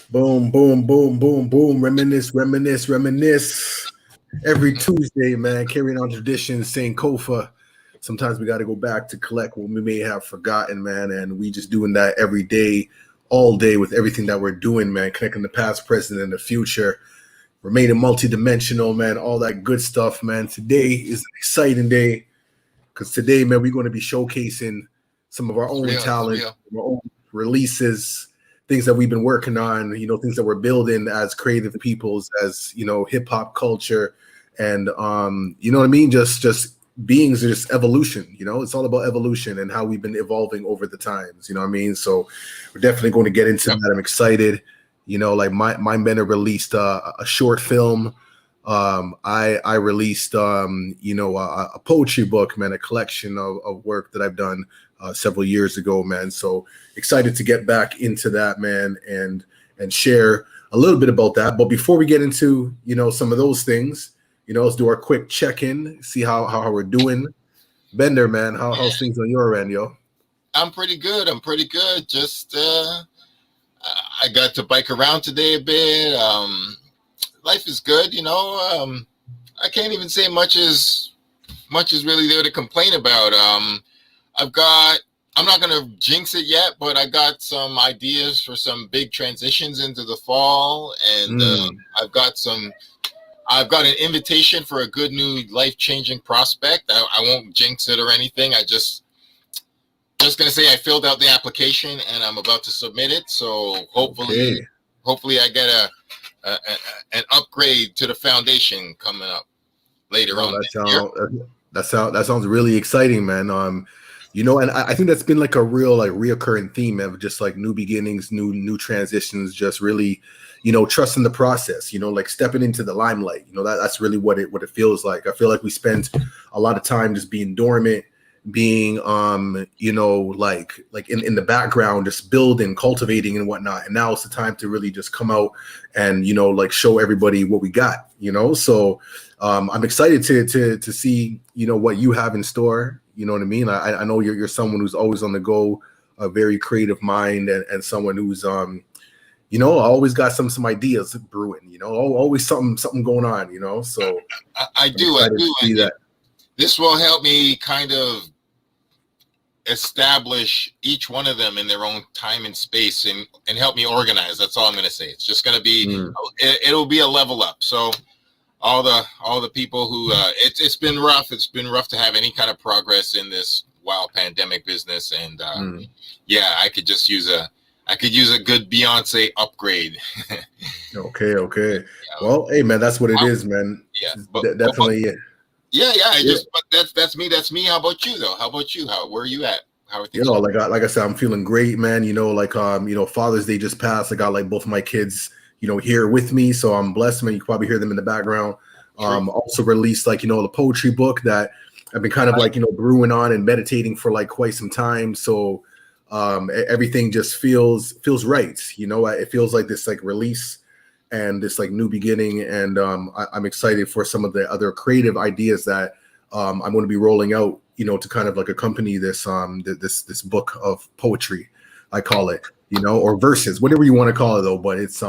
Boom, boom, boom, boom, boom. Reminisce, reminisce, reminisce. Every Tuesday, man, carrying on tradition, saying Kofa. Sometimes we got to go back to collect what we may have forgotten, man. And we just doing that every day, all day with everything that we're doing, man. Connecting the past, present, and the future. Remaining multidimensional, man. All that good stuff, man. Today is an exciting day because today, man, we're going to be showcasing some of our own talent, our own releases, things that we've been working on, things that we're building as creative peoples, as, hip hop culture. And, you know what I mean? Just beings, just evolution, it's all about evolution and how we've been evolving over the times, you know what I mean? So we're definitely going to get into that. I'm excited. Like Mindbender released a short film. I released, a poetry book, man, a collection of work that I've done several years ago, man. So excited to get back into that, man, and share a little bit about that. But before we get into, some of those things, let's do our quick check-in, see how we're doing. Bender, man, how's things on your end, yo? I'm pretty good. Just I got to bike around today a bit. Life is good, I can't even say much is really there to complain about. I'm not going to jinx it yet, but I got some ideas for some big transitions into the fall. And I've got an invitation for a good new life-changing prospect. I won't jinx it or anything. I just going to say I filled out the application and I'm about to submit it. So hopefully I get an upgrade to the foundation coming up later on. That sounds really exciting, man. And I think that's been like a real reoccurring theme of just like new beginnings, new transitions, just really, trusting the process, like stepping into the limelight. That's really what it feels like. I feel like we spent a lot of time just being dormant, being like in the background, just building, cultivating and whatnot. And now it's the time to really just come out and like show everybody what we got, so I'm excited to see what you have in store. You know what I mean? I know you're someone who's always on the go, a very creative mind, and someone who's always got some ideas brewing, always something going on, so I do see that. This will help me kind of establish each one of them in their own time and space and help me organize. That's all I'm going to say. It's just going to be it'll be a level up. So all the people who it's been rough. It's been rough to have any kind of progress in this wild pandemic business. And I could just use a good Beyonce upgrade. Okay. Well, hey man, that's what it is, man. Yeah, definitely. But that's me. That's me. How about you though? Where are you at? How are things? Like I said, I'm feeling great, man. Father's Day just passed. I got like both of my kids, here with me, so I'm blessed, man. You can probably hear them in the background. Also released the poetry book that I've been kind of brewing on and meditating for like quite some time. So everything just feels right. It feels like this like release and this like new beginning, and I'm excited for some of the other creative ideas that I'm going to be rolling out, to kind of like accompany this this book of poetry, I call it, or verses, whatever you want to call it though. But it's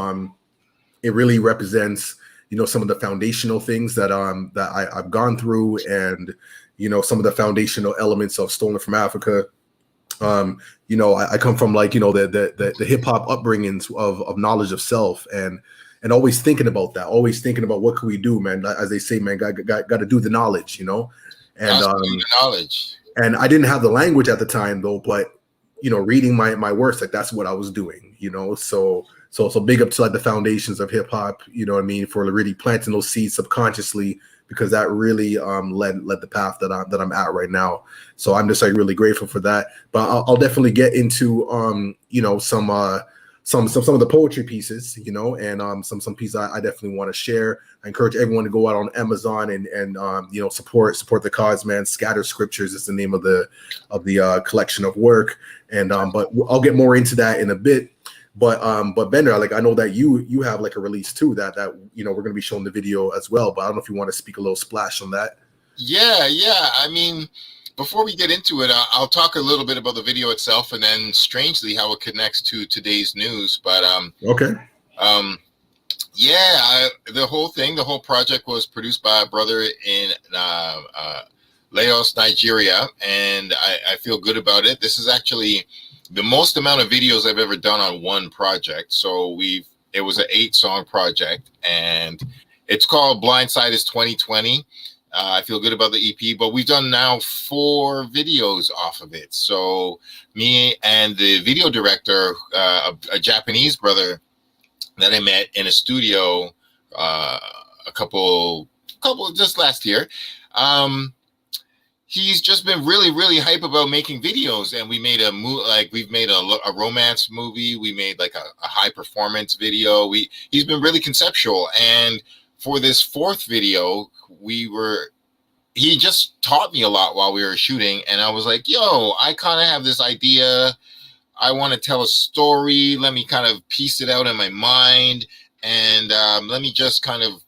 it really represents some of the foundational things that I've gone through, and some of the foundational elements of Stolen from Africa. I come from the hip hop upbringings of knowledge of self, and always thinking about that, what can we do, man? As they say, man, got to do the knowledge, and the knowledge. And I didn't have the language at the time though, but reading my works, like that's what I was doing, so big up to like the foundations of hip hop, what I mean, for really planting those seeds subconsciously, because that really led the path that I'm at right now. So I'm just like really grateful for that. But I'll definitely get into some of the poetry pieces, and some pieces I definitely want to share. I encourage everyone to go out on Amazon and support the cause, man. Scattered Scriptures is the name of the collection of work, and but I'll get more into that in a bit. But Bender, I know that you have like a release too that we're going to be showing the video as well. But I don't know if you want to speak a little splash on that. Yeah. I mean, before we get into it, I'll talk a little bit about the video itself, and then strangely how it connects to today's news. But okay. The whole project was produced by a brother in Lagos, Nigeria, and I feel good about it. This is actually the most amount of videos I've ever done on one project. So it was an 8-song project, and it's called Blindside is 2020. I feel good about the EP, but we've done now 4 videos off of it. So me and the video director, a Japanese brother that I met in a studio a couple just last year. He's just been really, really hype about making videos, and we made we've made a romance movie. We made like a high performance video. He's been really conceptual, and for this 4th video, he just taught me a lot while we were shooting, and I was like, yo, I kind of have this idea. I want to tell a story. Let me kind of piece it out in my mind, and let me just kind of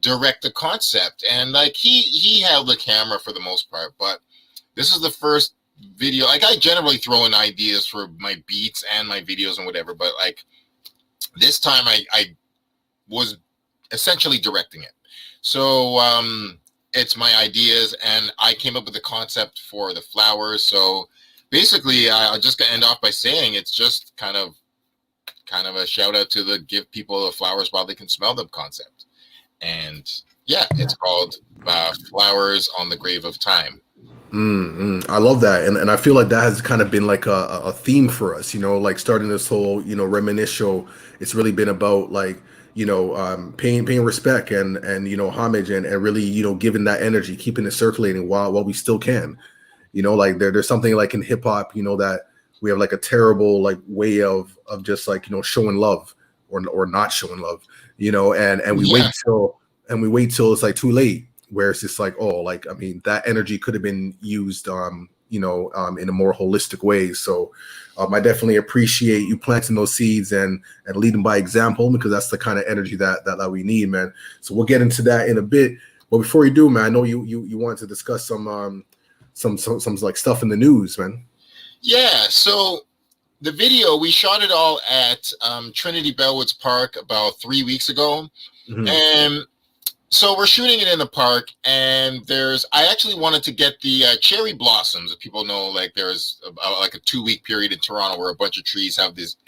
direct the concept. And like he held the camera for the most part, but this is the first video. Like, I generally throw in ideas for my beats and my videos and whatever, but like this time I was essentially directing it. So it's my ideas, and I came up with the concept for the flowers. So basically, I'll just end off by saying it's just kind of a shout out to the give people the flowers while they can smell them concept. And yeah, it's called Flowers on the Grave of Time. I love that. And I feel like that has kind of been like a theme for us, like starting this whole, Reminisce Show. It's really been about like, paying respect and homage and really, giving that energy, keeping it circulating while we still can. Like there's something like in hip hop, that we have like a terrible like way of just like, showing love or not showing love, and we wait till it's like too late, where it's just like, oh, like, I mean, that energy could have been used, in a more holistic way. So I definitely appreciate you planting those seeds and leading by example, because that's the kind of energy that we need, man. So we'll get into that in a bit. But before we do, man, I know you wanted to discuss some like stuff in the news, man. Yeah. So the video, we shot it all at Trinity Bellwoods Park about 3 weeks ago. Mm-hmm. And so we're shooting it in the park, and I actually wanted to get the cherry blossoms. If people know, like there's like a 2-week period in Toronto where a bunch of trees have these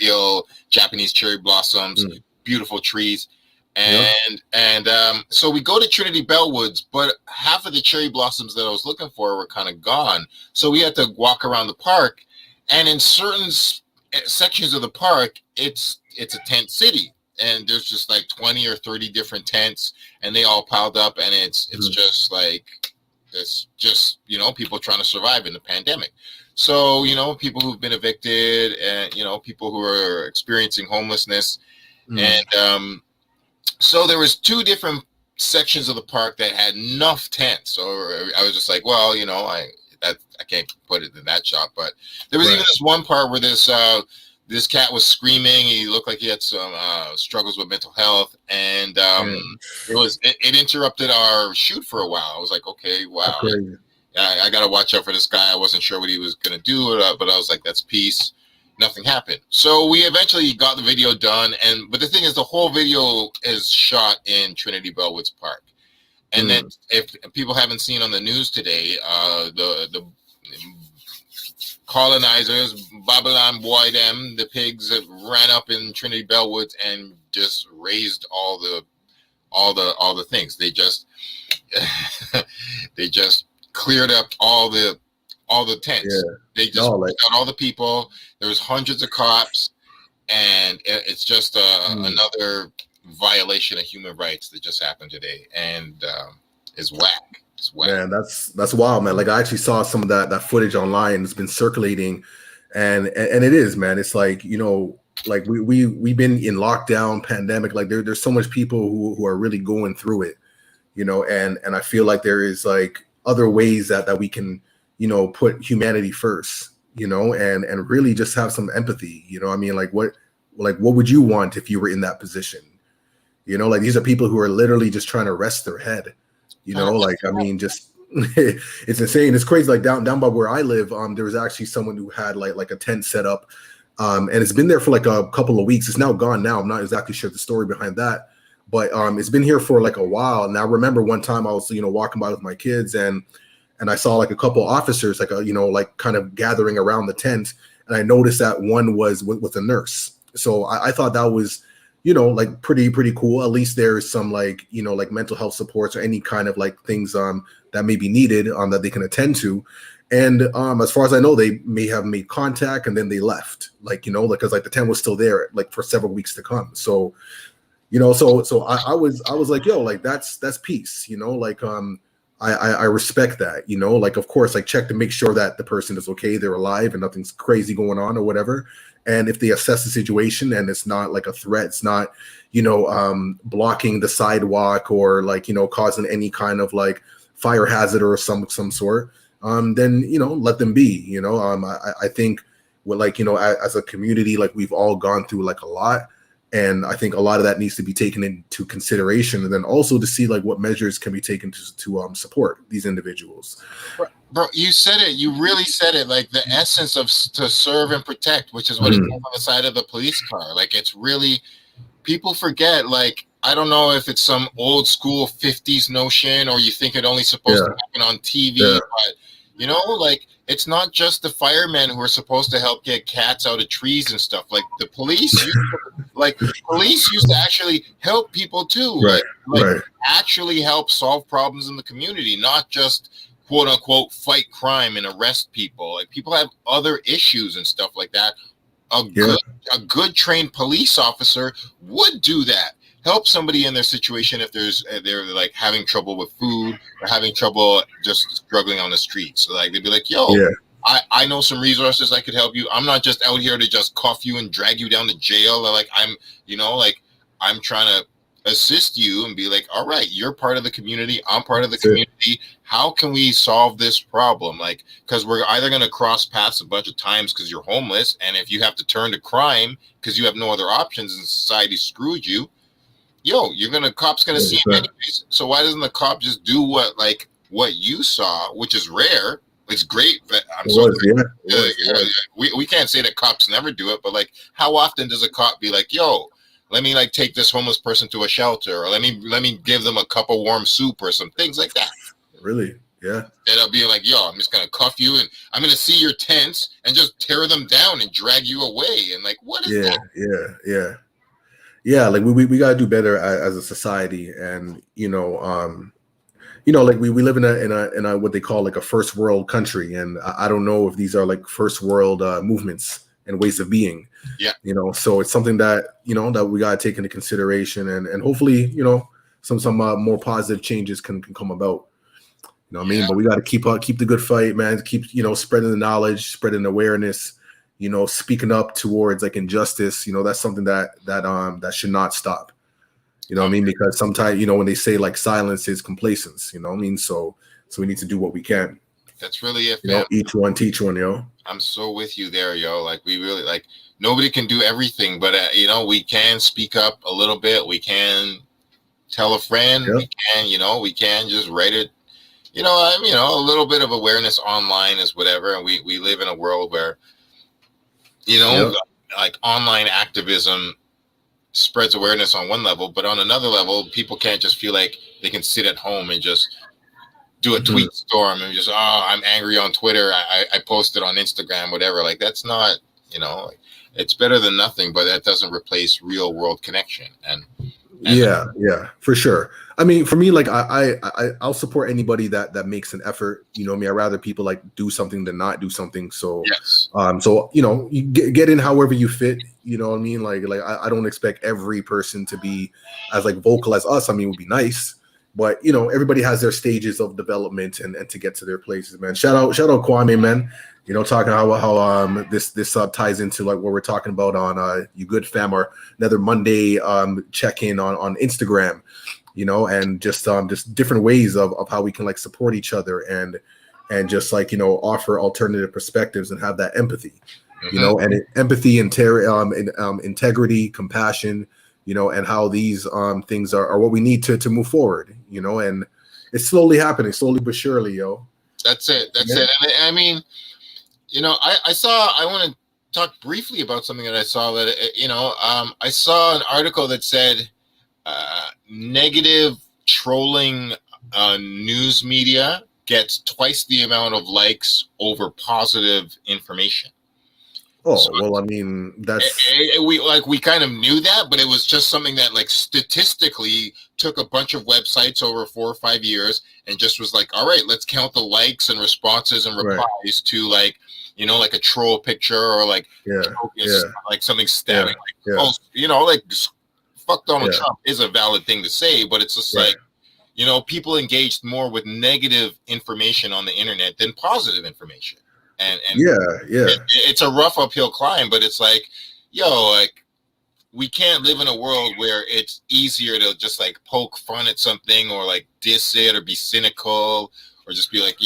Japanese cherry blossoms, beautiful trees. And so we go to Trinity Bellwoods, but half of the cherry blossoms that I was looking for were kind of gone. So we had to walk around the park, and in certain sections of the park, it's a tent city. And there's just like 20 or 30 different tents, and they all piled up, and it's just like, it's just, people trying to survive in the pandemic. So, people who've been evicted, and, people who are experiencing homelessness. And so there was 2 different sections of the park that had enough tents. So I was just like, well, I can't put it in that shot. But there was even this one part where this cat was screaming. He looked like he had some struggles with mental health, and it interrupted our shoot for a while. I was like, okay, wow, I got to watch out for this guy. I wasn't sure what he was gonna do, but I was like, that's peace. Nothing happened. So we eventually got the video done, but the thing is, the whole video is shot in Trinity Bellwoods Park. And then, if people haven't seen on the news today, the colonizers, Babylon boy, the pigs that ran up in Trinity Bellwoods and just razed all the things. They just cleared up all the tents. Yeah. They just got all the people. There was hundreds of cops, and it's just another violation of human rights that just happened today, and is whack. Man, that's wild, man. Like, I actually saw some of that footage online. It's been circulating, and it is, man. It's like, like we've been in lockdown, pandemic. Like there's so much people who are really going through it, and I feel like there is like other ways that we can, put humanity first, and really just have some empathy. I mean, like what would you want if you were in that position? Like these are people who are literally just trying to rest their head. Like, I mean, just it's insane. It's crazy. Like down by where I live, there was actually someone who had like a tent set up, And it's been there for like a couple of weeks. It's now gone now. I'm not exactly sure the story behind that, but it's been here for like a while. And I remember one time I was, walking by with my kids, and I saw like a couple officers, like like kind of gathering around the tent. And I noticed that one was with a nurse. So I thought that was, like pretty cool. At least there's some like, like mental health supports or any kind of like things that may be needed that they can attend to. And as far as I know, they may have made contact and then they left, because like the tent was still there like for several weeks to come. So, so I was like, yo, like that's peace, I respect that, like, of course, like check to make sure that the person is okay, they're alive and nothing's crazy going on or whatever. And if they assess the situation and it's not like a threat, it's not, blocking the sidewalk or like, causing any kind of like fire hazard or some sort, then, let them be, I think we're like, as a community, like we've all gone through like a lot. And I think a lot of that needs to be taken into consideration, and then also to see like what measures can be taken to support these individuals. Bro, you said it. You really said it. Like the essence of to serve and protect, which is what is on the side of the police car. Like it's really, people forget. Like I don't know if it's some old school 50s notion, or you think it only supposed to happen on TV, but like it's not just the firemen who are supposed to help get cats out of trees and stuff. Like the police used to actually help people too. Right. Actually help solve problems in the community, not just quote unquote fight crime and arrest people. Like people have other issues and stuff like that. A good trained police officer would do that. Help somebody in their situation if they're like having trouble with food or having trouble just struggling on the streets. So like they'd be like, yo, I know some resources I could help you. I'm not just out here to just cuff you and drag you down to jail. Like I'm trying to assist you and be like, all right, you're part of the community. I'm part of the community. How can we solve this problem? Like, because we're either going to cross paths a bunch of times because you're homeless. And if you have to turn to crime because you have no other options and society screwed you, cop's gonna see him anyways. So why doesn't the cop just do what you saw, which is rare? It's great. We can't say that cops never do it, but like, how often does a cop be like, yo, let me like take this homeless person to a shelter, or let me give them a cup of warm soup or some things like that? Really? Yeah. And I'll be like, yo, I'm just gonna cuff you and I'm gonna see your tents and just tear them down and drag you away. And like, what is that? Yeah, like we gotta do better as a society, and like we live in a what they call like a first world country, and I don't know if these are like first world movements and ways of being. Yeah, so it's something that that we gotta take into consideration, and hopefully some more positive changes can come about. You know what I mean? But we gotta keep the good fight, man. Keep spreading the knowledge, spreading awareness. Speaking up towards like injustice, that's something that should not stop. You know what I mean? Because sometimes, when they say like silence is complacence, what I mean? So we need to do what we can. That's really it, man. Each one teach one, yo. I'm so with you there, yo. Like we really like nobody can do everything, but we can speak up a little bit. We can tell a friend. Yep. We can just write it. A little bit of awareness online is whatever. And we live in a world where like online activism spreads awareness on one level, but on another level, people can't just feel like they can sit at home and just do a tweet storm and just, I'm angry on Twitter. I posted on Instagram, whatever. Like that's not, it's better than nothing, but that doesn't replace real world connection. And yeah, for sure. I mean, for me, like I'll support anybody that makes an effort. I mean, I'd rather people like do something than not do something. So, yes. You get in however you fit. You know what I mean? Like I don't expect every person to be as like vocal as us. I mean, it would be nice, but everybody has their stages of development and to get to their places, man. Shout out Kwame, man. Talking how this ties into like what we're talking about on You Good Fam, or another Monday check-in on Instagram, and just different ways of how we can like support each other and just like offer alternative perspectives and have that empathy, and empathy and integrity, compassion, and how these things are what we need to move forward, and it's slowly happening, slowly but surely, yo. That's it. And I mean, I want to talk briefly about something that I saw that, I saw an article that said negative trolling news media gets twice the amount of likes over positive information. Oh, so, well, I mean, that's we kind of knew that, but it was just something that like statistically took a bunch of websites over 4 or 5 years and just was like, all right, let's count the likes and responses and replies to like, like a troll picture or like, like something stabbing, oh, like fuck Donald Trump is a valid thing to say, but it's just like, people engaged more with negative information on the internet than positive information. And it's a rough uphill climb, but it's like, like we can't live in a world where it's easier to just like poke fun at something or like diss it or be cynical or just be like,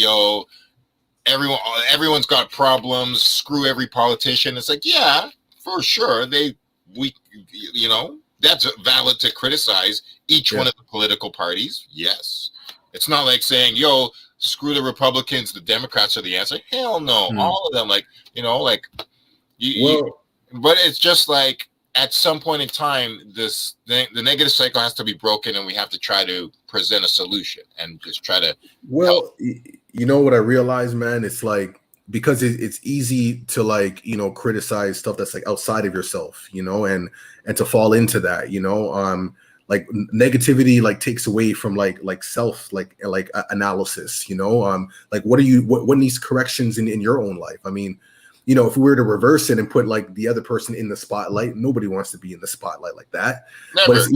everyone's got problems, screw every politician. It's like, yeah, for sure. That's valid to criticize each one of the political parties. Yes. It's not like saying, screw the Republicans, the Democrats are the answer. Hell no. All of them, but it's just like at some point in time, the negative cycle has to be broken and we have to try to present a solution and just try to help. You know what I realized, man? It's like, because it's easy to like, criticize stuff that's like outside of yourself, and to fall into that, like negativity like takes away from like self like analysis, like what needs corrections in your own life. I mean, if we were to reverse it and put like the other person in the spotlight, nobody wants to be in the spotlight like that. Never. But it's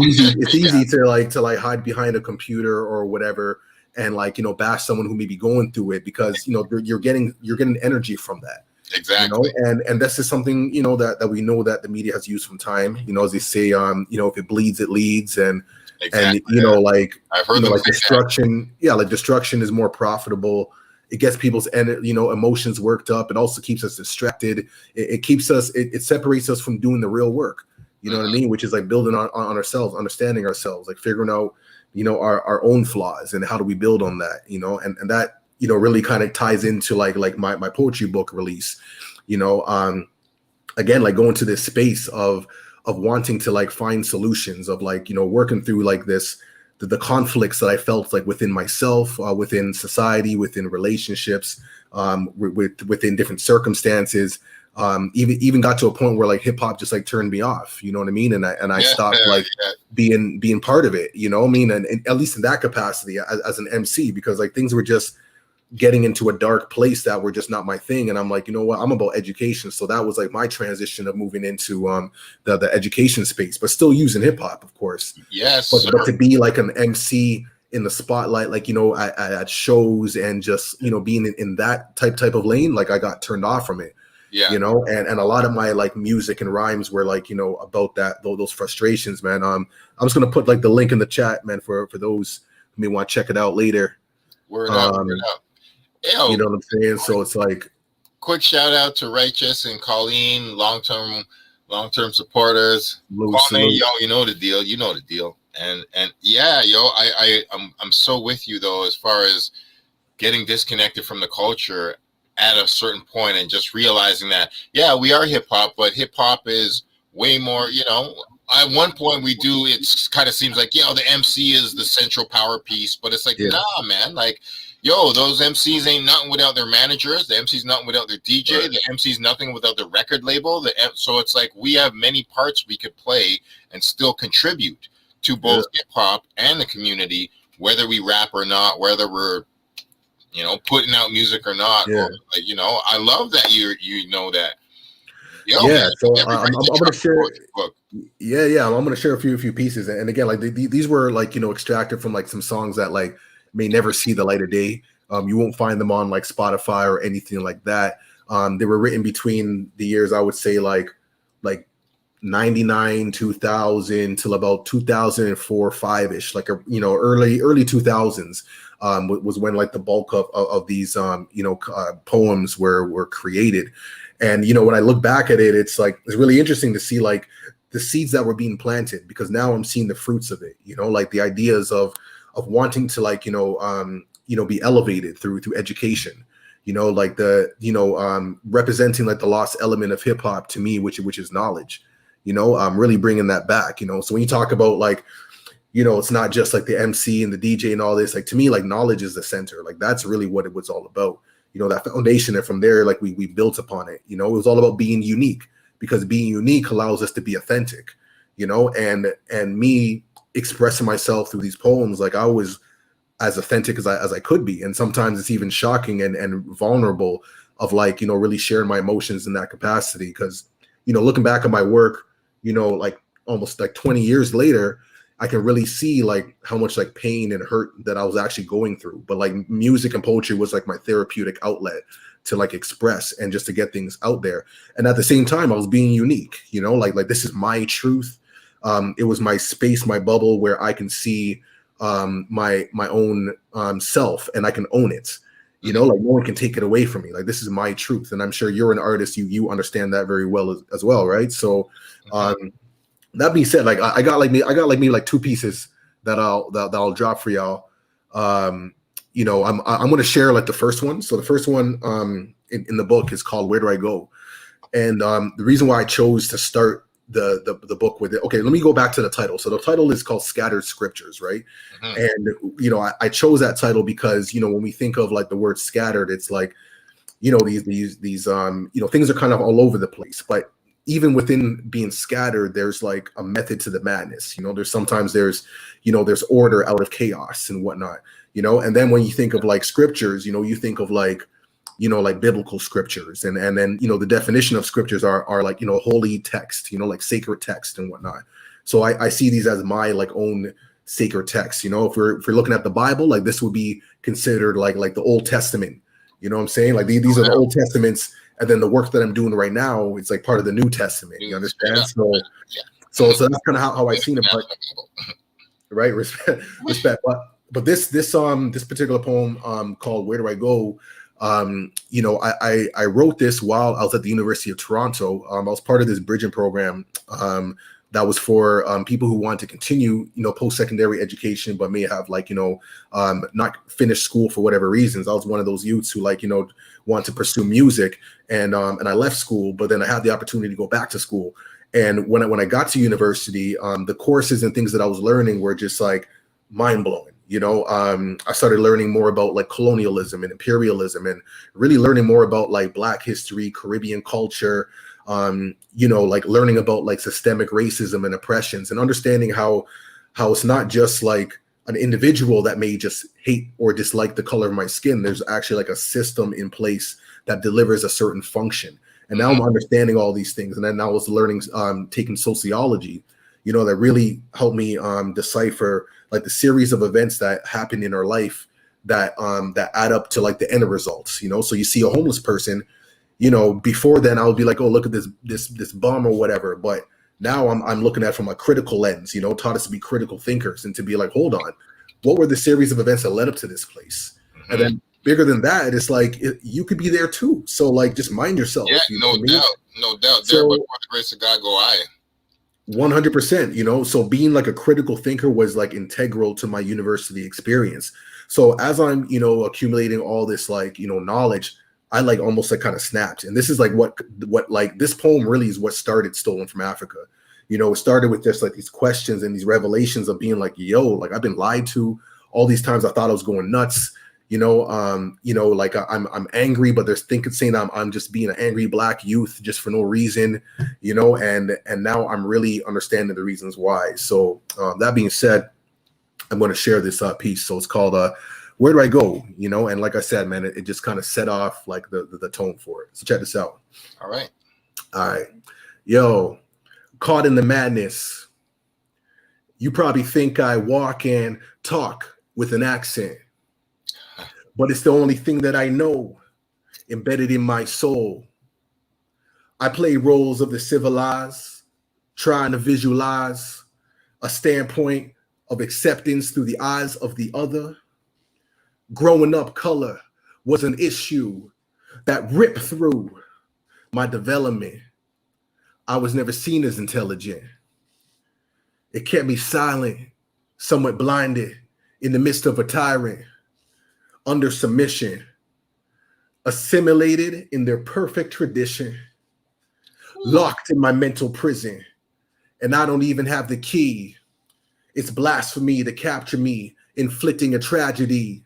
easy to hide behind a computer or whatever and like bash someone who may be going through it because you're getting energy from that. Exactly. And this is something that we know that the media has used from time, as they say, if it bleeds it leads, and like I've heard like destruction like destruction is more profitable. It gets people's emotions worked up. It also keeps us distracted. It keeps us, it separates us from doing the real work, what I mean, which is like building on ourselves, understanding ourselves, like figuring out our own flaws and how do we build on that, and that really kind of ties into like my poetry book release, again, like going to this space of wanting to like find solutions of like, working through like the conflicts that I felt like within myself, within society, within relationships, within different circumstances, even got to a point where like hip hop just like turned me off, you know what I mean? And I stopped like being part of it, I mean? And at least in that capacity as an MC, because like things were just getting into a dark place that were just not my thing. And I'm like, you know what, I'm about education. So that was like my transition of moving into the education space, but still using hip hop, of course. Yes. But to be like an MC in the spotlight, like, at shows and just, being in that type of lane, like I got turned off from it. Yeah. And a lot of my like music and rhymes were like, about that, those frustrations, man. I'm just going to put like the link in the chat, man, for those who may want to check it out later. Word up. You know what I'm saying? So it's like, quick shout out to Righteous and Colleen, long-term supporters. Kwame, you know the deal. And yeah, I'm so with you though, as far as getting disconnected from the culture at a certain point and just realizing that, yeah, we are hip hop, but hip hop is way more, at one point it kind of seems like, the MC is the central power piece, but it's like, nah, man, like, those MCs ain't nothing without their managers. The MC's nothing without their DJ. Right. The MC's nothing without the record label. So it's like we have many parts we could play and still contribute to both hip hop and the community, whether we rap or not, whether we're, putting out music or not. Yeah. Or, I love that you know that. So I'm gonna share. I'm gonna share a few pieces, and again, like these were like extracted from like some songs that like may never see the light of day. You won't find them on like Spotify or anything like that. They were written between the years, I would say like 99, 2000 till about 2004, 5-ish, like early 2000s was when like the bulk of these poems were created. And when I look back at it, it's really interesting to see like the seeds that were being planted, because now I'm seeing the fruits of it, like the ideas of wanting to like, be elevated through education, like the, representing like the lost element of hip hop to me, which is knowledge, really bringing that back, So when you talk about like, it's not just like the MC and the DJ and all this, like to me, like knowledge is the center. Like that's really what it was all about, that foundation. And from there, like we built upon it, it was all about being unique, because being unique allows us to be authentic, and me expressing myself through these poems, like I was as authentic as I could be. And sometimes it's even shocking and vulnerable of like, really sharing my emotions in that capacity. Because, looking back at my work, like almost like 20 years later, I can really see like how much like pain and hurt that I was actually going through. But like music and poetry was like my therapeutic outlet to like express and just to get things out there. And at the same time, I was being unique, like this is my truth. It was my space, my bubble, where I can see my own self, and I can own it. Like no one can take it away from me. Like this is my truth, and I'm sure you're an artist. You understand that very well as well, right? So, that being said, like I got maybe like two pieces that I'll drop for y'all. I'm going to share like the first one. So the first one in the book is called "Where Do I Go?" And the reason why I chose to start the book with it. Okay, let me go back to the title. So the title is called Scattered Scriptures, right? And I chose that title because when we think of like the word scattered, it's like these things are kind of all over the place. But even within being scattered, there's like a method to the madness. There's order out of chaos and whatnot. And then when you think of like scriptures, you think of like like biblical scriptures, and then the definition of scriptures are like holy text, like sacred text and whatnot. So I see these as my like own sacred text. If we're looking at the Bible, like this would be considered like the Old Testament. You know what I'm saying? Like these are the Old Testaments, and then the work that I'm doing right now, it's like part of the New Testament. You understand? So that's kind of how I seen it. But right, respect. But this particular poem called "Where Do I Go?" I wrote this while I was at the University of Toronto. I was part of this bridging program that was for people who want to continue, post-secondary education, but may have like, not finished school for whatever reasons. I was one of those youths who like, want to pursue music, and I left school, but then I had the opportunity to go back to school. And when I got to university, the courses and things that I was learning were just like mind blowing. I started learning more about like colonialism and imperialism, and really learning more about like Black history, Caribbean culture, like learning about like systemic racism and oppressions, and understanding how it's not just like an individual that may just hate or dislike the color of my skin. There's actually like a system in place that delivers a certain function. And now I'm understanding all these things. And then I was learning, taking sociology, that really helped me decipher like the series of events that happen in our life that add up to like the end results. So you see a homeless person, before then I would be like, oh, look at this bum or whatever. But now I'm looking at it from a critical lens, taught us to be critical thinkers and to be like, hold on, what were the series of events that led up to this place? And then bigger than that, it's like you could be there too. So like, just mind yourself. Yeah, no doubt. So, there, but for the grace of God, go I. 100%. So being like a critical thinker was like integral to my university experience. So as I'm, accumulating all this like, knowledge, I like almost like kind of snapped. And this is like what like this poem really is what started Stolen from Africa. It started with just like these questions and these revelations of being like, yo, like I've been lied to all these times. I thought I was going nuts. Like I'm angry, but they're saying I'm just being an angry Black youth just for no reason, and now I'm really understanding the reasons why. So that being said, I'm going to share this piece. So it's called "Where Do I Go?" And like I said, man, it just kind of set off like the tone for it. So check this out. All right. Yo, caught in the madness. You probably think I walk and talk with an accent, but it's the only thing that I know, embedded in my soul. I play roles of the civilized, trying to visualize a standpoint of acceptance through the eyes of the other. Growing up, color was an issue that ripped through my development. I was never seen as intelligent. It kept me silent, somewhat blinded in the midst of a tyrant. Under submission, assimilated in their perfect tradition, locked in my mental prison, and I don't even have the key. It's blasphemy to capture me, inflicting a tragedy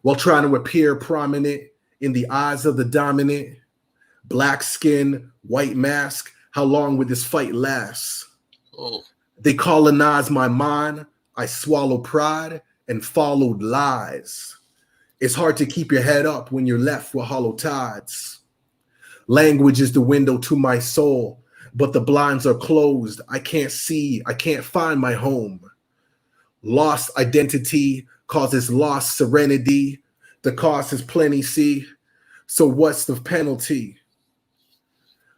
while trying to appear prominent in the eyes of the dominant. Black skin, white mask, how long would this fight last? Oh. They colonize my mind, I swallow pride and followed lies. It's hard to keep your head up when you're left with hollow tides. Language is the window to my soul, but the blinds are closed. I can't see, I can't find my home. Lost identity causes lost serenity. The cost is plenty, see? So what's the penalty?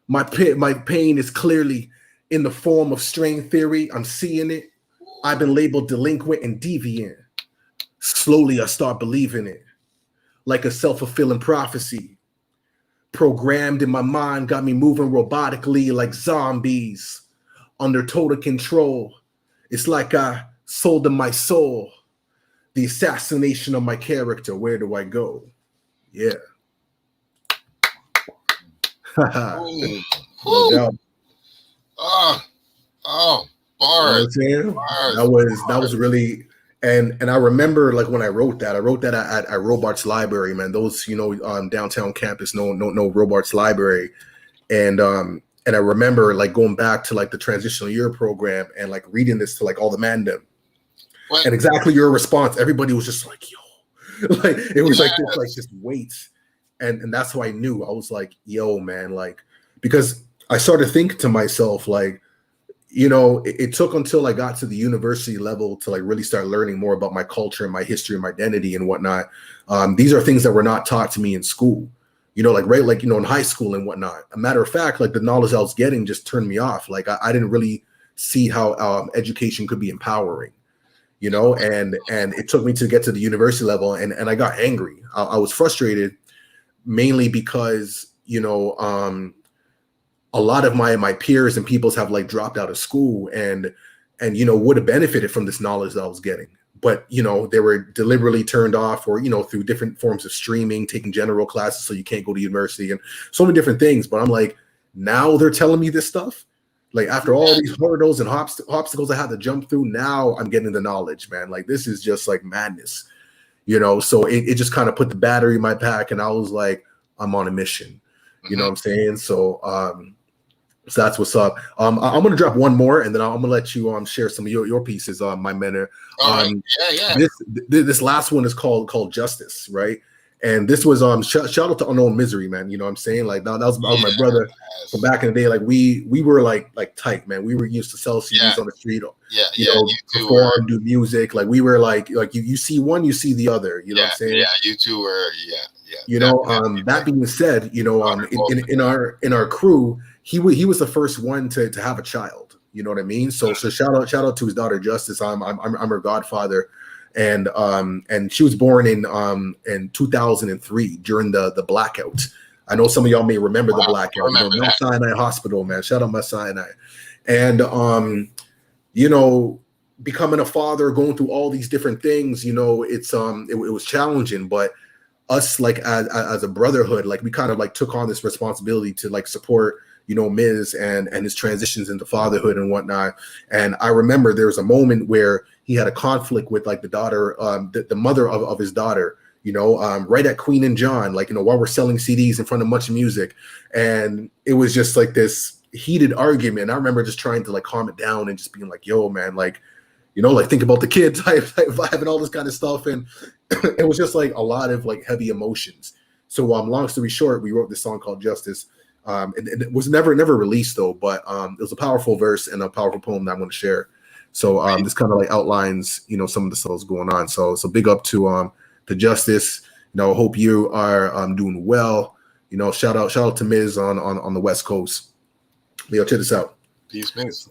My pain is clearly in the form of strain theory. I'm seeing it. I've been labeled delinquent and deviant. Slowly, I start believing it, like a self-fulfilling prophecy. Programmed in my mind, got me moving robotically like zombies, under total control. It's like I sold them my soul. The assassination of my character. Where do I go? Yeah. No doubt. Oh, bars. You know bars. That was really, and I remember like when I wrote that at Robarts Library, man. Those, downtown campus, no Robarts Library, and I remember like going back to like the transitional year program and like reading this to like all the mandem, and exactly your response. Everybody was just like, yo, like it was like this weight, and that's how I knew. I was like, yo, man, like. Because I started thinking to myself, like, it took until I got to the university level to like really start learning more about my culture and my history and my identity and whatnot. These are things that were not taught to me in school, in high school and whatnot. A matter of fact, like the knowledge I was getting just turned me off. Like I didn't really see how education could be empowering, and it took me to get to the university level and I got angry. I was frustrated mainly because, a lot of my peers and peoples have like dropped out of school and would have benefited from this knowledge that I was getting. But, they were deliberately turned off or, through different forms of streaming, taking general classes so you can't go to university and so many different things. But I'm like, now they're telling me this stuff. Like after all these hurdles and obstacles I had to jump through, now I'm getting the knowledge, man. Like this is just like madness, So it just kind of put the battery in my pack and I was like, I'm on a mission. You know what I'm saying? So that's what's up. I'm going to drop one more, and then I'm going to let you share some of your pieces, my mentor. Yeah. This last one is called Justice, right? And this was shout out to Unknown Misery, man. You know what I'm saying? Like that was my brother from back in the day. Like we were like tight, man. We were used to sell CDs on the street. Perform, do music. Like we were like you see one, you see the other. You know what I'm saying? Yeah, you two were. That being said, in our crew, he was the first one to have a child. You know what I mean? So shout out to his daughter Justice. I'm her godfather, and she was born in 2003 during the blackout. I know some of y'all may remember the blackout. Mount Sinai Hospital, man. Shout out Mount Sinai, and becoming a father, going through all these different things. It was challenging, but us like as a brotherhood, like we kind of like took on this responsibility to like support Miz and his transitions into fatherhood and whatnot. And I remember there was a moment where he had a conflict with like the daughter, the mother of his daughter, right at Queen and John, like, while we're selling CDs in front of Much Music. And it was just like this heated argument. I remember just trying to like calm it down and just being like, yo, man, like, like think about the kids type vibe and all this kind of stuff. And it was just like a lot of like heavy emotions. So long story short, we wrote this song called Justice. And it was never released though, but it was a powerful verse and a powerful poem that I'm going to share. So this kind of like outlines, some of the stuff that's going on. So big up to Justice. Hope you are doing well. Shout out to Miz on the West Coast. Check this out. Peace, Miz.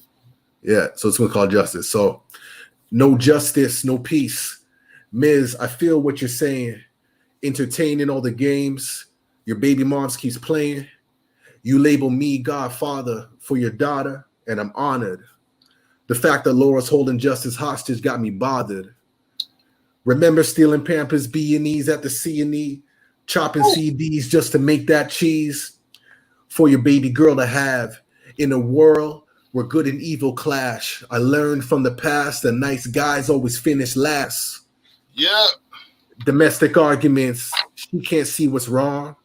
Yeah, so it's one called Justice. So no justice, no peace. Miz, I feel what you're saying. Entertaining all the games your baby moms keeps playing. You label me godfather for your daughter, and I'm honored. The fact that Laura's holding justice hostage got me bothered. Remember stealing Pampers B&Es at the C&E, chopping CDs just to make that cheese for your baby girl to have. In a world where good and evil clash, I learned from the past that nice guys always finish last. Yeah. Domestic arguments, she can't see what's wrong.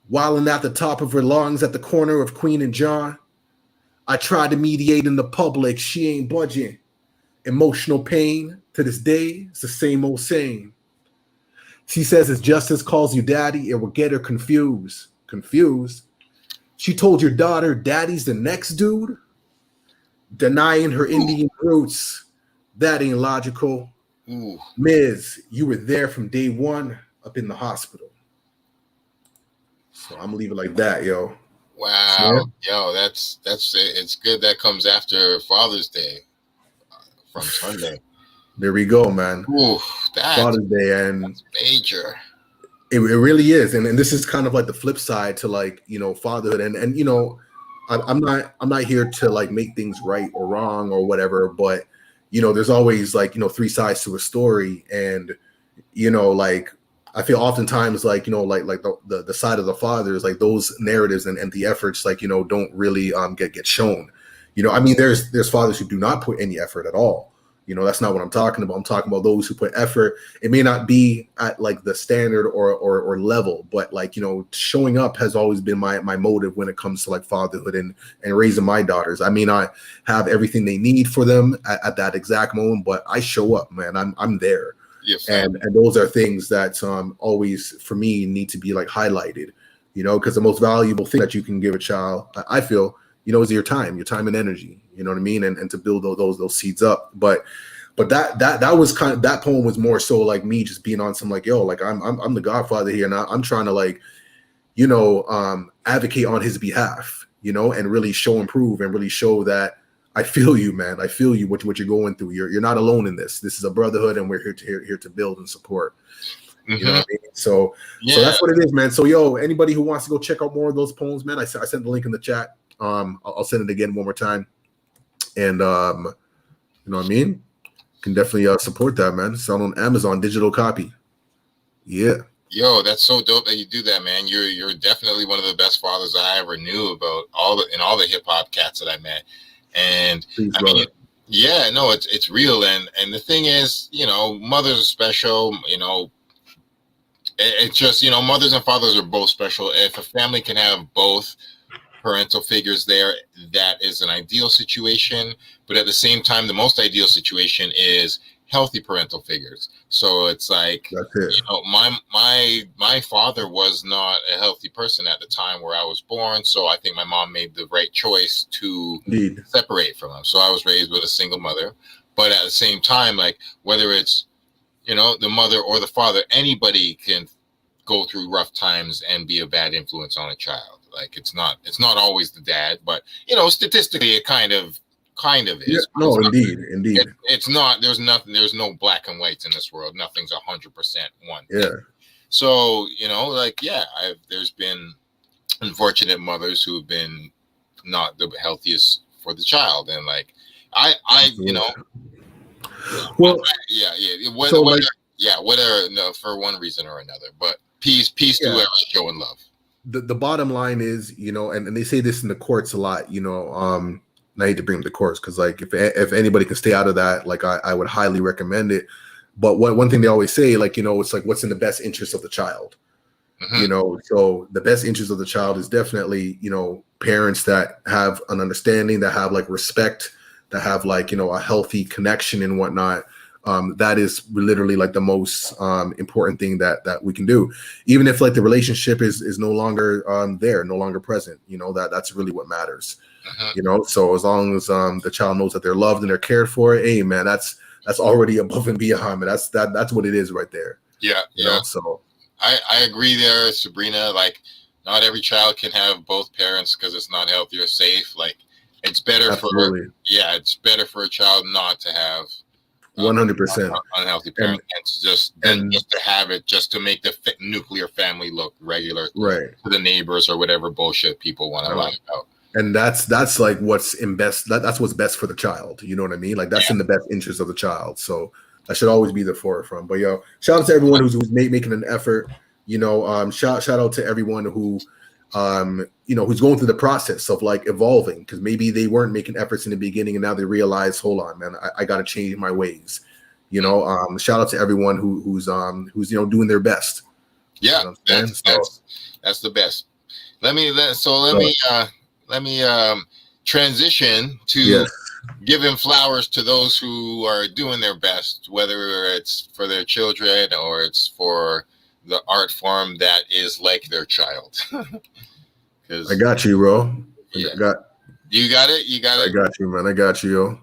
Wilding at the top of her lungs at the corner of Queen and John. I tried to mediate in the public, she ain't budging. Emotional pain to this day, it's the same old saying. She says if justice calls you daddy, it will get her confused. Confused? She told your daughter daddy's the next dude? Denying her Indian roots, that ain't logical. Ooh. Miz, you were there from day one up in the hospital. So I'm gonna leave it like that, yo. Wow, yo, that's it's good that comes after Father's Day from Sunday. There we go, man. Ooh, Father's Day, and that's major. It really is, and this is kind of like the flip side to like fatherhood, and I'm not here to like make things right or wrong or whatever, but there's always like three sides to a story, and like I feel oftentimes like like the side of the fathers, like those narratives and the efforts like don't really get shown. I mean there's fathers who do not put any effort at all. That's not what I'm talking about. I'm talking about those who put effort. It may not be at like the standard or level, but like, showing up has always been my motive when it comes to like fatherhood and raising my daughters. I mean, I have everything they need for them at that exact moment, but I show up, man. I'm there. Yes, and those are things that always for me need to be like highlighted, because the most valuable thing that you can give a child, I feel, is your time and energy. You know what I mean? And to build those seeds up. But that was kind of, that poem was more so like me just being on some like, yo, like I'm the godfather here, and I'm trying to like, advocate on his behalf, and really show and prove and really show that I feel you, man. I feel you, what you're going through. You're not alone in this. This is a brotherhood, and we're here to build and support. Mm-hmm. You know what I mean? So that's what it is, man. So yo, anybody who wants to go check out more of those poems, man, I sent the link in the chat. I'll send it again one more time. And you know what I mean? Can definitely support that, man. It's on Amazon, digital copy. Yeah. Yo, that's so dope that you do that, man. You're definitely one of the best fathers I ever knew about all the hip hop cats that I met. And please, I mean, yeah, no, it's real. And the thing is, mothers are special. It's just mothers and fathers are both special. If a family can have both parental figures there, that is an ideal situation. But at the same time, the most ideal situation is healthy parental figures. So it's like, my father was not a healthy person at the time where I was born. So I think my mom made the right choice to separate from him. So I was raised with a single mother. But at the same time, like whether it's, the mother or the father, anybody can go through rough times and be a bad influence on a child. Like it's not always the dad, but statistically it kind of is. Yeah, no, indeed. It's not. There's no black and whites in this world. Nothing's 100% one. Yeah. So there's been unfortunate mothers who have been not the healthiest for the child, and like whether for one reason or another, but peace to whoever's showing love. The bottom line is, and they say this in the courts a lot, I hate to bring up the courts because like if anybody can stay out of that, like I would highly recommend it. But one thing they always say, like, it's like what's in the best interest of the child. Mm-hmm. So the best interest of the child is definitely, parents that have an understanding, that have like respect, that have like, a healthy connection and whatnot. That is literally like the most important thing that we can do, even if like the relationship is no longer there, no longer present. That's really what matters. Uh-huh. So as long as the child knows that they're loved and they're cared for, hey man, that's already above and beyond. That's what it is right there. Yeah, So I agree there, Sabrina. Like, not every child can have both parents because it's not healthy or safe. Like, it's better it's better for a child not to have 100% unhealthy parent, just to have it, just to make the nuclear family look regular, right, to the neighbors or whatever bullshit people want to lie about. And that's like what's in best. That's what's best for the child. You know what I mean? Like that's in the best interest of the child. So that should always be the forefront. But shout out to everyone who's making an effort. shout out to everyone who, who's going through the process of like evolving, because maybe they weren't making efforts in the beginning and now they realize, hold on, man, I got to change my ways. Shout out to everyone who's doing their best. Yeah, that's the best. Let me transition to giving flowers to those who are doing their best, whether it's for their children or it's for the art form that is like their child. I got you, bro. You got it. I got you, man. I got you, yo.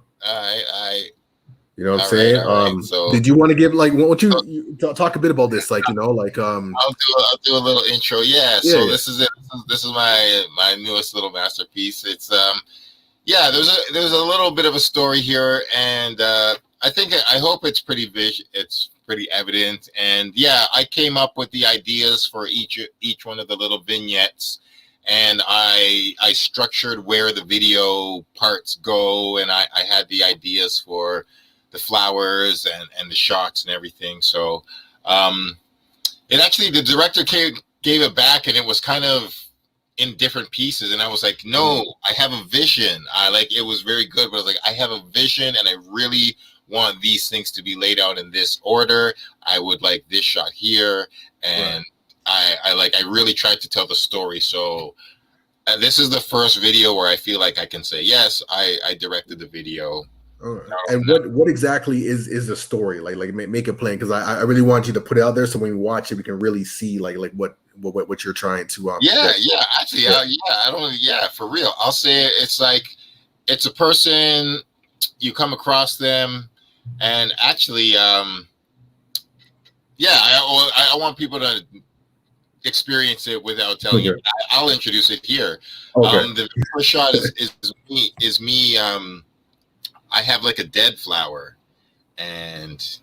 You know what I'm saying? Right. So, did you want to give like? Won't you talk a bit about this? Like, I'll do a little intro. Yeah. So this is it. This is my newest little masterpiece. It's there's a little bit of a story here, and I hope it's pretty evident. And I came up with the ideas for each one of the little vignettes, and I structured where the video parts go, and I had the ideas for the flowers and the shots and everything. So the director gave it back, and it was kind of in different pieces, and I was like, no, I have a vision. It was very good, but I was like, I have a vision, and I really want these things to be laid out in this order. I would like this shot here, and I really tried to tell the story. So this is the first video where I feel like I can say, yes, I directed the video. And what exactly is the story? Like make it plain, because I really want you to put it out there so when we watch it, we can really see like what you're trying to. For real. I'll say it's like it's a person, you come across them, and actually, I want people to experience it without telling you. I'll introduce it here. Okay. The first shot is me. I have like a dead flower, and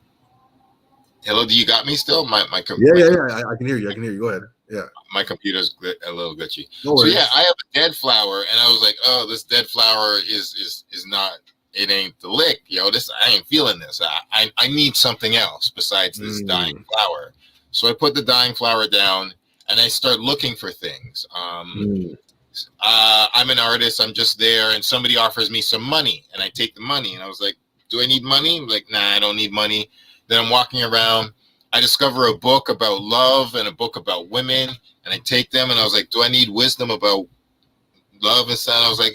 hello, do you got me still? My I can hear you. Go ahead. Yeah. My computer's a little glitchy. No worries. So I have a dead flower, and I was like, oh, this dead flower is not. It ain't the lick, I ain't feeling this. I need something else besides this dying flower. So I put the dying flower down, and I start looking for things. I'm an artist. I'm just there, and somebody offers me some money, and I take the money, and I was like, do I need money? I'm like, nah, I don't need money. Then I'm walking around. I discover a book about love and a book about women, and I take them, and I was like, do I need wisdom about love and stuff? I was like,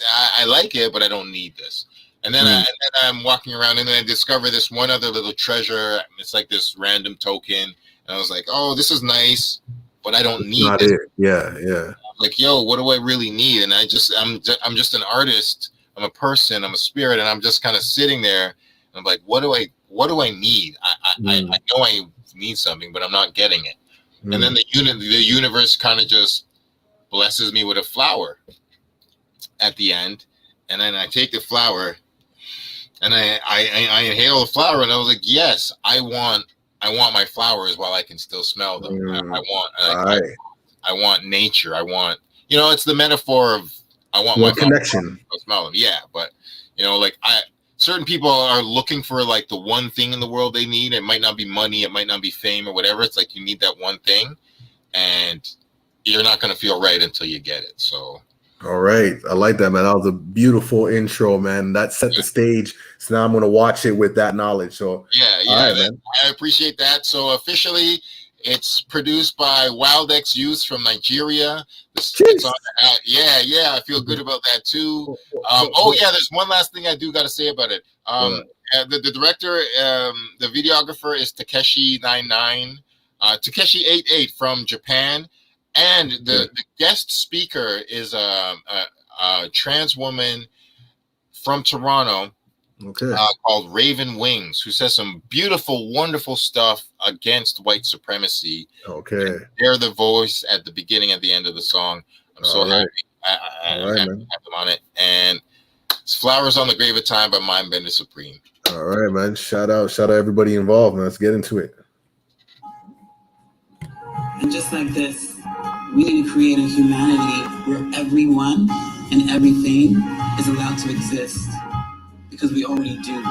I like it, but I don't need this. And then I'm walking around, and then I discover this one other little treasure. It's like this random token, and I was like, oh, this is nice, but I don't need it. Yeah. Like, yo, what do I really need? And I'm just an artist. I'm a person. I'm a spirit, and I'm just kind of sitting there. And I'm like, what do I need? I know I need something, but I'm not getting it. And then the universe kind of just blesses me with a flower at the end, and then I take the flower, and I inhale the flower, and I was like, yes, I want my flowers while I can still smell them. I want nature. I want, it's the metaphor of I want my connection. Smell them. Yeah, but certain people are looking for like the one thing in the world they need. It might not be money. It might not be fame or whatever. It's like you need that one thing, and you're not going to feel right until you get it. So. All right. I like that, man. That was a beautiful intro, man. That set the stage. So now I'm going to watch it with that knowledge. So right, man. I appreciate that. So officially, it's produced by Wild X Youth from Nigeria. It's on, I feel good about that too. There's one last thing I do got to say about it. The director, the videographer is Takeshi99, Takeshi88 from Japan. And the guest speaker is a trans woman from Toronto called Raven Wings, who says some beautiful, wonderful stuff against white supremacy. Okay. And they're the voice at the beginning and the end of the song. I'm so happy. I'm happy to have them on it. And it's Flowers on the Grave of Time by Mindbender Supreme. All right, man. Shout out everybody involved, man. Let's get into it. And just like this, we need to create a humanity where everyone and everything is allowed to exist, because we already do.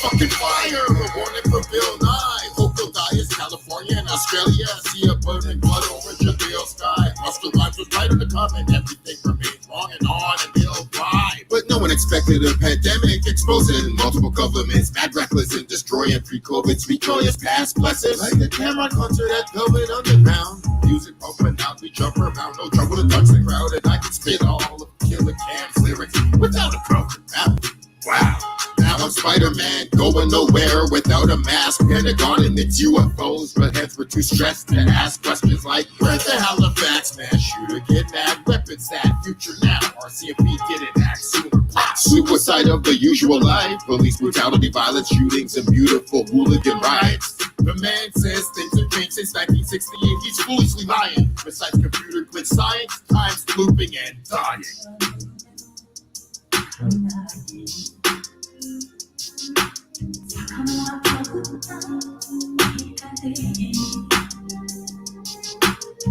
fucking fire. A warning from Bill Nye. Hope you'll die is California and Australia. See a burning blood over the pale sky. Buster Rhymes was right on the comment. Everything remains wrong and on and they'll cry. But no one expected a pandemic exposing multiple governments. Mad reckless and destroying pre-COVID. Sweet joyous past blessings. Like the Cameron concert at Velvet Underground. Music pumping out, we jump around. No trouble to touch the crowd. And I can spit all of Killer Cam's lyrics without a broken rap. Wow. Now I'm Spider-Man, going nowhere without a mask. Pentagon admits UFOs, but heads were too stressed to ask questions like, where's the Halifax mass shooter? Get mad, weapons that future now. RCMP didn't act sooner. Suicide of the usual life. Police brutality, violence, shootings, and beautiful hooligan riots. The man says things have changed since 1968. He's foolishly lying. Besides computer glitch science, time's looping and dying.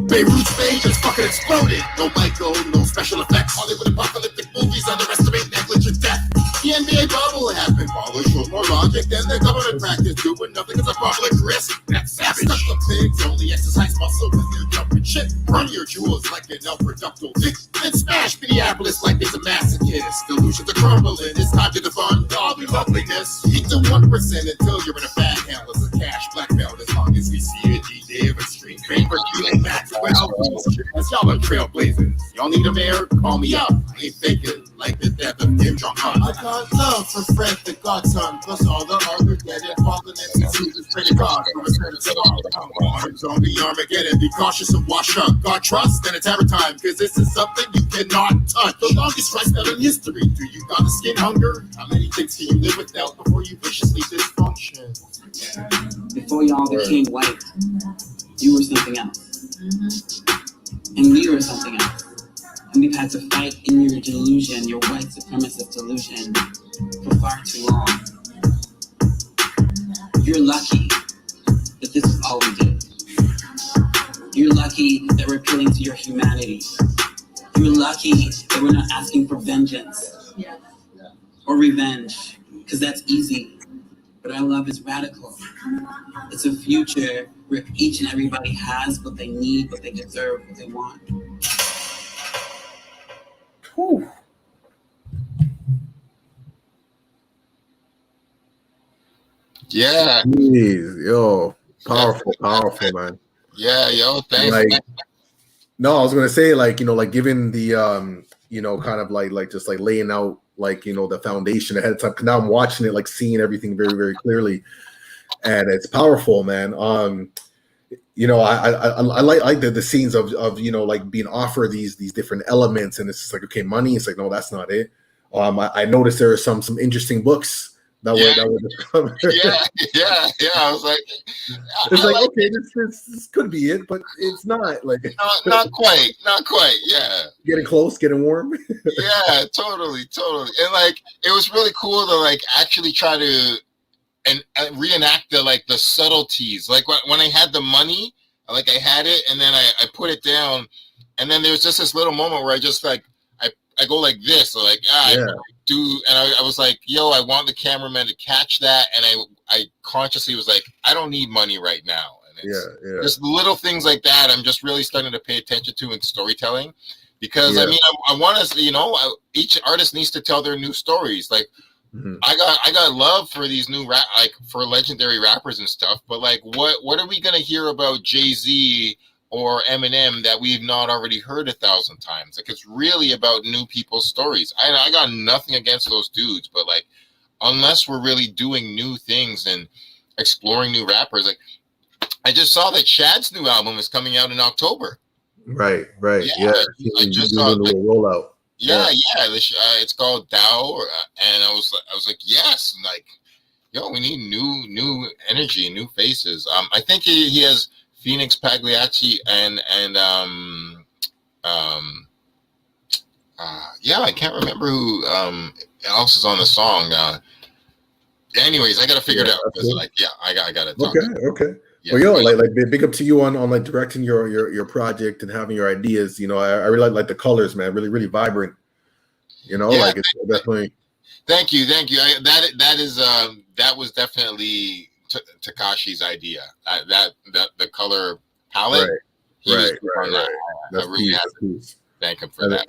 Beirut stage just fucking exploded. No Michael, no special effects. Hollywood apocalyptic movies underestimate negligent death. The NBA bubble happened. Ballers show more logic than the government practice. Doing nothing is a public risk. That's savage. Stuck the pigs only exercise muscle when they're jumping shit. Run your jewels like an El Producto dick. And smash Minneapolis like there's a masochist. Delusions are crumbling. It's time to defund all the loveliness. Eat the 1% until you're in a bad hell as a cash black belt. As long as we see a G-Day of extreme pain for killing Maxwell. As y'all are trailblazers. Y'all need a mayor? Call me up. I ain't faking like the death of Kim Jong-un. I got love for Fred the Godson, plus all the other dead and fallen entities and pray to God for a spirit of sorrow. Arms on the Armageddon, be cautious of wash up. God trust, then it's every time, cause this is something you cannot touch. The longest strike spell in history. Do you got the skin hunger? How many things can you live without before you viciously dysfunction? Before y'all became white, you were something else. And we were something else. And we've had to fight in your delusion, your white supremacist delusion, for far too long. You're lucky that this is all we did. You're lucky that we're appealing to your humanity. You're lucky that we're not asking for vengeance or revenge, because that's easy. But our love is radical. It's a future where each and everybody has what they need, what they deserve, what they want. Whew. Yeah. Jeez, yo, powerful, man. Yeah, yo, thanks. Like, no, I was gonna say, like, you know, like given the you know, kind of like just like laying out, like, you know, the foundation ahead of time. Now I'm watching it, like seeing everything very, very clearly, and it's powerful, man. You know, I like the scenes of you know, like being offered these different elements, and it's just like, okay, money. It's like, no, that's not it. I noticed there are some interesting books that were discovered. yeah. I was like, it's like, okay, this could be it, but it's not. Like, not quite. Yeah, getting close, getting warm. Yeah, totally. And like, it was really cool to like actually try to and reenact the subtleties. Like when I had the money, like I had it, and then I put it down, and then there's just this little moment where I just like I go like this, so like yeah. I was like, yo, I want the cameraman to catch that, and I consciously was like, I don't need money right now. And it's just little things like that I'm just really starting to pay attention to in storytelling, because I mean, I want to, you know, each artist needs to tell their new stories. Like, I got love for these new like for legendary rappers and stuff, but like, what are we gonna hear about Jay-Z or Eminem that we've not already heard 1,000 times? Like, it's really about new people's stories. I got nothing against those dudes, but like, unless we're really doing new things and exploring new rappers, like, I just saw that Shad's new album is coming out in October. Right. Yeah. I just saw the rollout. Yeah. It's called Dow, and I was like, yes, and like, yo, we need new energy, new faces. I think he has Phoenix Pagliacci and I can't remember who else is on the song. Anyways, I gotta figure it out. Cool. Like, I got it. Okay. Yeah, well, yo, like big up to you on like directing your project and having your ideas. You know, I really like the colors, man. Really vibrant. You know, like it's definitely. Thank you. That was definitely Takashi's idea. The color palette. Right. That's I really have to thank him for that.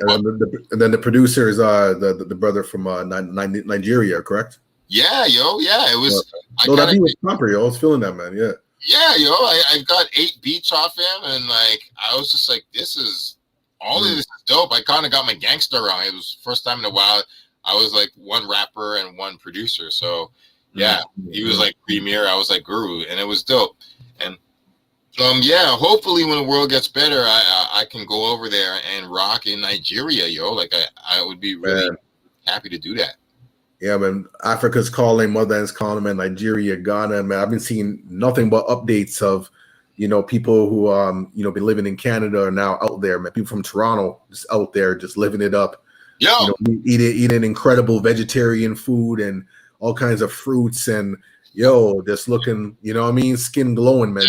And then the producer is the brother from Nigeria, correct? Yeah, it was. No, that beat was proper, yo. I was feeling that, man. Yeah. Yeah, I got 8 beats off him, and like I was just like, this is all of this is dope. I kind of got my gangster wrong. It was first time in a while. I was like one rapper and one producer, so yeah, he was like premier. I was like guru, and it was dope. And hopefully when the world gets better, I can go over there and rock in Nigeria, yo. Like I would be really happy to do that. Yeah, man. Africa's calling, motherland's calling, man. Nigeria, Ghana, man. I've been seeing nothing but updates of, people who been living in Canada are now out there, man. People from Toronto just out there, just living it up. Yeah, eating incredible vegetarian food and all kinds of fruits and just looking, skin glowing, man.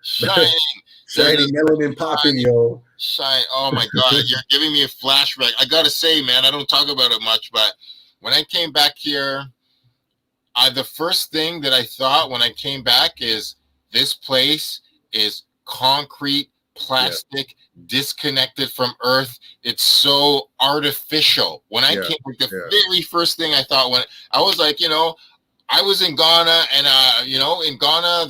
Shining, melanin popping, yo. Shine. Oh my God, you're giving me a flashback. I gotta say, man, I don't talk about it much, but when I came back here, the first thing that I thought when I came back is this place is concrete, plastic, disconnected from earth. It's so artificial. When I came, like the very first thing I thought when I was like, I was in Ghana, and in Ghana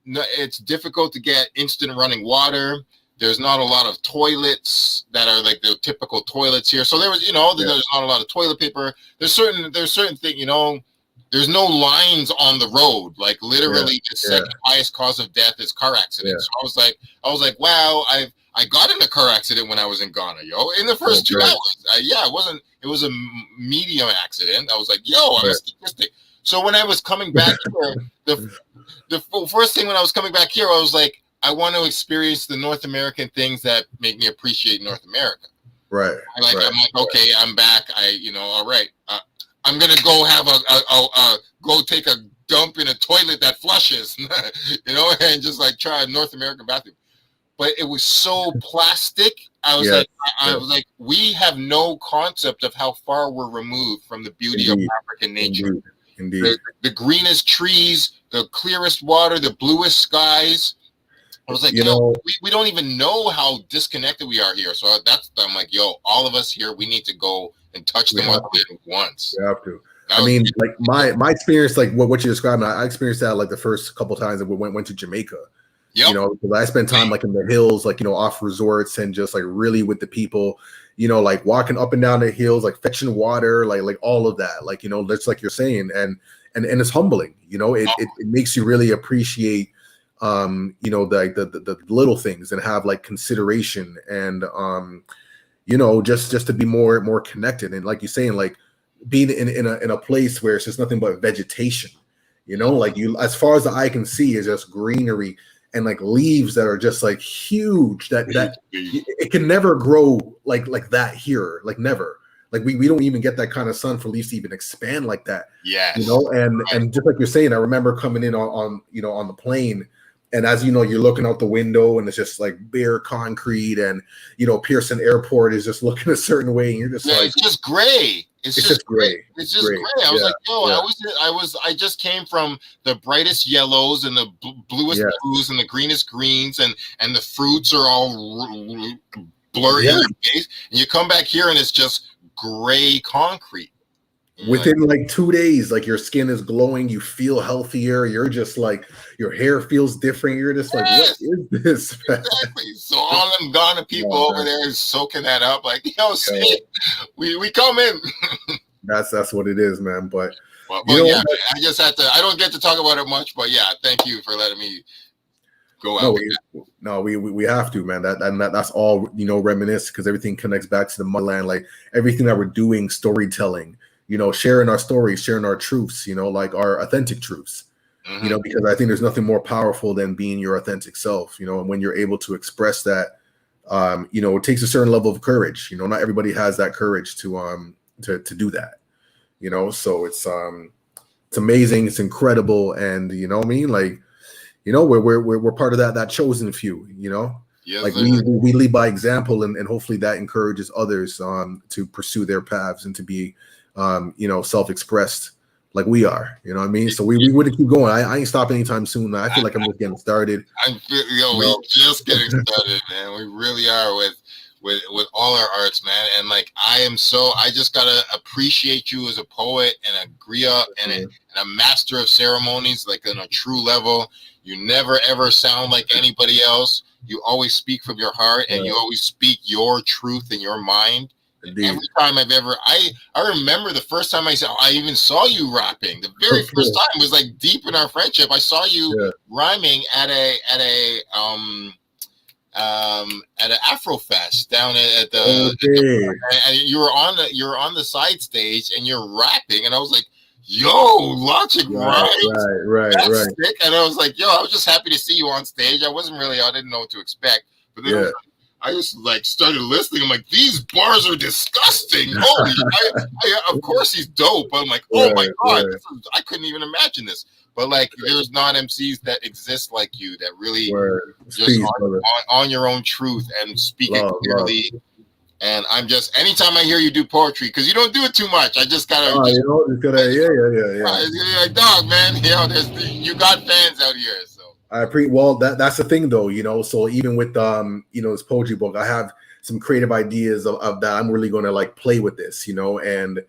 it's difficult to get instant running water. There's not a lot of toilets that are like the typical toilets here. So there was, there's not a lot of toilet paper. There's certain things, there's no lines on the road. Like literally the second highest cause of death is car accidents. So I was like, wow, I got in a car accident when I was in Ghana, yo. In the first 2 hours. It was a medium accident. I was like, yo, I'm a statistic. So when I was coming back here, the first thing when I was coming back here, I was like, I want to experience the North American things that make me appreciate North America. Right. I'm like, okay, I'm back. All right. I'm gonna go have go take a dump in a toilet that flushes, and just like try a North American bathroom. But it was so plastic. I was like, we have no concept of how far we're removed from the beauty of African nature. Indeed. The greenest trees, the clearest water, the bluest skies. I was like, we don't even know how disconnected we are here. So I'm like, all of us here, we need to go and touch them once. You have to. Like my experience, like what you described, I experienced that like the first couple times that we went to Jamaica. Because I spent time like in the hills, like off resorts and just like really with the people, like walking up and down the hills, like fetching water, like all of that, like that's like you're saying, and it's humbling. It makes you really appreciate the little things and have like consideration and just to be more connected, and like you're saying, like being in a place where it's just nothing but vegetation, like as far as the eye can see is just greenery and like leaves that are just like huge that it can never grow like that here, like never. Like we don't even get that kind of sun for leaves to even expand like that. And just like you're saying, I remember coming in on the plane. And as you're looking out the window and it's just like bare concrete, and Pearson Airport is just looking a certain way, and you're just like, it's just gray. It's just gray. It's just gray. I was like, I just came from the brightest yellows and the bluest blues and the greenest greens, and the fruits are all blurry in your face, and you come back here and it's just gray concrete. Within like 2 days, like your skin is glowing, you feel healthier, you're just like your hair feels different, you're just like, what is this? Exactly. So all them Ghana people over there is soaking that up, like, we come in. That's what it is, man. But I just had to, I don't get to talk about it much, but thank you for letting me go out. We have to, man. That's all, reminisce, because everything connects back to the motherland, like everything that we're doing, storytelling, sharing our stories, sharing our truths, like our authentic truths, because I think there's nothing more powerful than being your authentic self, and when you're able to express that, it takes a certain level of courage. Not everybody has that courage to do that, so it's amazing. It's incredible. And like, we're part of that chosen few, Yes, like we lead by example, and hopefully that encourages others to pursue their paths and to be self-expressed like we are. You know what I mean? So we would keep going. I ain't stopping anytime soon. I feel like I'm just getting started. We just getting started, man. We really are with all our arts, man. And like I just gotta appreciate you as a poet and a griot and a master of ceremonies, like on a true level. You never ever sound like anybody else. You always speak from your heart, and you always speak your truth in your mind. Indeed. Every time I remember the first time I even saw you rapping. The very first time was like deep in our friendship. I saw you rhyming at an Afro Fest down at the and you were on the side stage and you're rapping, and I was like, yo, Logik, right. That's sick. And I was like, yo, I was just happy to see you on stage. I didn't know what to expect. But then I just like started listening. I'm like, these bars are disgusting. Holy, of course he's dope. But I'm like, oh my God, I couldn't even imagine this. But like, there's non-MCs that exist like you that really just on your own truth and speak it clearly. And I'm just, anytime I hear you do poetry, because you don't do it too much, I just gotta, like, dog, man, you got fans out here. So I appreciate. Well, that's the thing, though, So even with this poetry book, I have some creative ideas of that. I'm really going to like play with this, and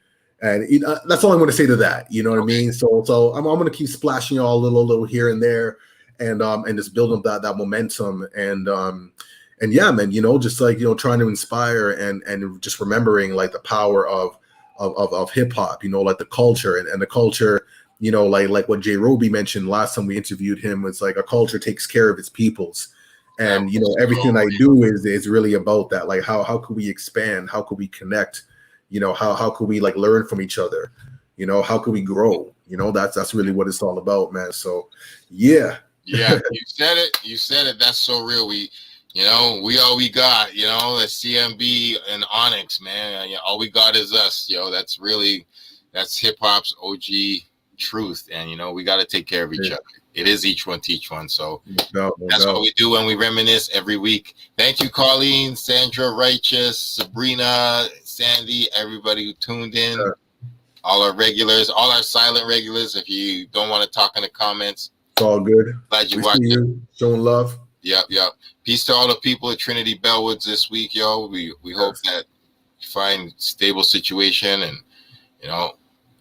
that's all I'm going to say to that. You know what I mean? So I'm going to keep splashing y'all a little here and there, and just building up that momentum and yeah, man, just like, trying to inspire and just remembering like the power of hip hop, like the culture and the culture, like what Jay Roby mentioned last time we interviewed him, was like a culture takes care of its peoples. And, everything I do is really about that. Like how could we expand? How could we connect? How could we like learn from each other? How could we grow? That's really what it's all about, man. So, yeah. Yeah, you said it. That's so real. We all we got, that's CMB and Onyx, man. All we got is us, that's hip hop's OG truth. And, we got to take care of each other. It is each one teach one. So that's what we do when we reminisce every week. Thank you, Colleen, Sandra, Righteous, Sabrina, Sandy, everybody who tuned in, all our regulars, all our silent regulars. If you don't want to talk in the comments, it's all good. Glad you watched it. Showing love. Yep. Peace to all the people at Trinity Bellwoods this week, yo. We hope that you find stable situation and,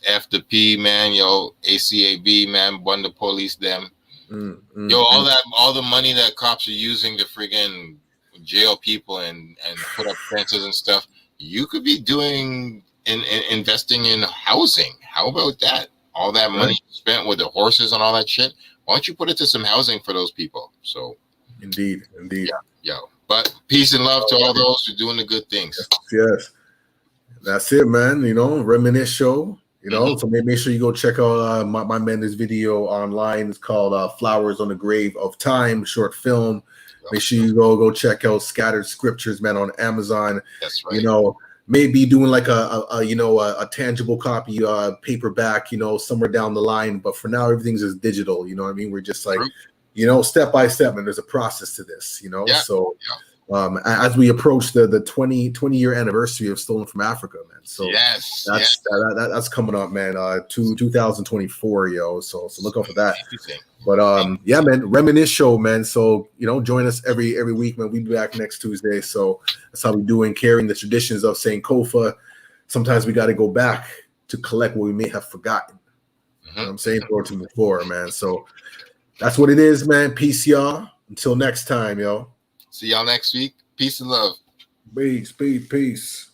F the P, man, ACAB, man, bun the police them. All the money that cops are using to friggin' jail people and put up fences and stuff, you could be doing investing in housing. How about that? All that money spent with the horses and all that shit, why don't you put it to some housing for those people? So Indeed. Yeah. But peace and love to all those who are doing the good things. Yes. That's it, man. Reminisce Show. So make sure you go check out my man's video online. It's called Flowers on the Grave of Time, short film. Make sure you go check out Scattered Scriptures, man, on Amazon. That's right. Maybe doing like a tangible copy, paperback, somewhere down the line. But for now, everything's just digital. You know what I mean? We're just like, step by step, and there's a process to this. So as we approach the 20 year anniversary of Stolen from Africa, man. So that's coming up, man. 2024, yo. So look out for that. But yeah, man, Reminisce Show, man. So join us every week, man. We'll be back next Tuesday. So that's how we doing, carrying the traditions of Saint Kofa. Sometimes we got to go back to collect what we may have forgotten. You know what I'm saying? Before, man. So that's what it is, man. Peace, y'all. Until next time, yo. See y'all next week. Peace and love. Peace.